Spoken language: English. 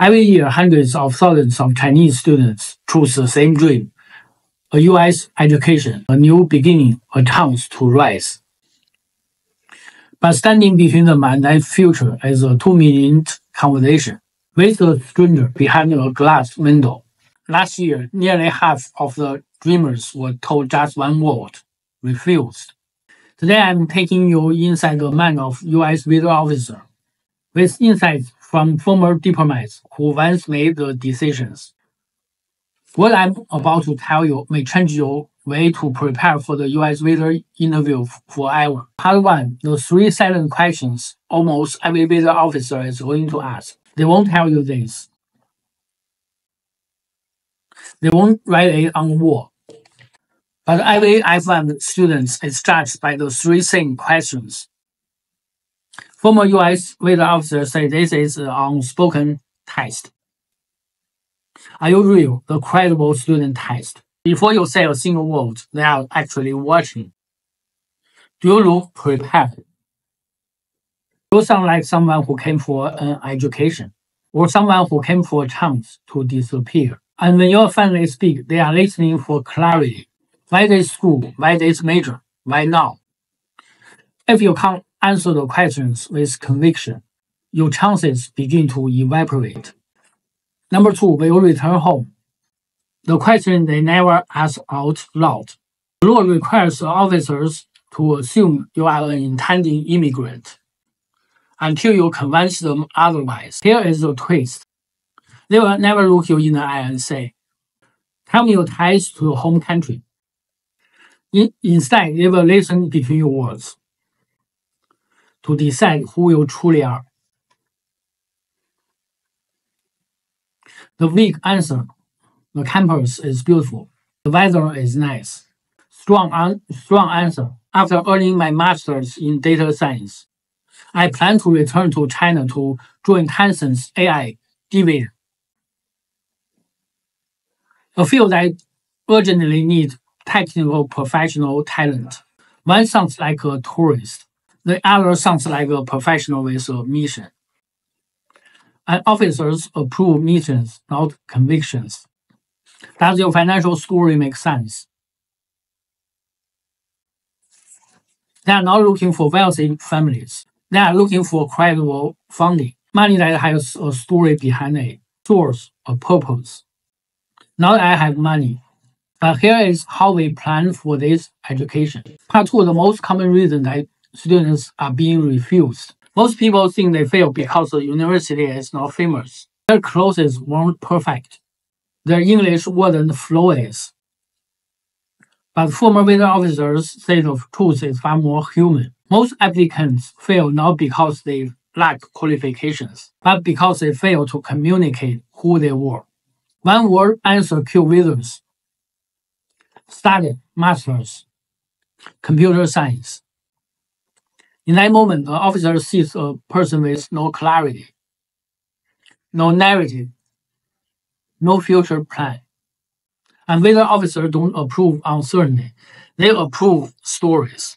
Every year, hundreds of thousands of Chinese students choose the same dream: a U.S. education, a new beginning, a chance to rise. But standing between them and that future is a 2-minute conversation with a stranger behind a glass window. Last year, nearly half of the dreamers were told just one word: refused. Today, I'm taking you inside the mind of U.S. visa officer, with insights from former diplomats who once made the decisions. What I'm about to tell you may change your way to prepare for the U.S. visa interview forever. Part 1. The 3 silent questions almost every visa officer is going to ask. They won't tell you this. They won't write it on the wall. But every F1 student is judged by the 3 same questions. Former U.S. visa officers say this is an unspoken test. Are you real? The credible student test. Before you say a single word, they are actually watching. Do you look prepared? Do you sound like someone who came for an education, or someone who came for a chance to disappear? And when you finally speak, they are listening for clarity. Why this school? Why this major? Why now? If you can't answer the questions with conviction, your chances begin to evaporate. Number 2, when you return home, the question they never ask out loud. The law requires officers to assume you are an intending immigrant until you convince them otherwise. Here is the twist. They will never look you in the eye and say, "Tell me your ties to your home country." Instead, they will listen between your words to decide who you truly are. The weak answer: the campus is beautiful. The weather is nice. Strong answer: after earning my master's in data science, I plan to return to China to join Tencent's AI division, a field that urgently needs technical professional talent. One sounds like a tourist. The other sounds like a professional with a mission. And officers approve missions, not convictions. Does your financial story make sense? They are not looking for wealthy families. They are looking for credible funding, money that has a story behind it, source, a purpose. Now I have money, but here is how we plan for this education. Part 2, the most common reason that students are being refused. Most people think they fail because the university is not famous. Their clothes weren't perfect. Their English wasn't flawless. But former visa officers say the truth is far more human. Most applicants fail not because they lack qualifications, but because they fail to communicate who they were. One word answer kill visas. Studied master's, computer science. In that moment, the officer sees a person with no clarity, no narrative, no future plan. And visa officers don't approve uncertainty, they approve stories.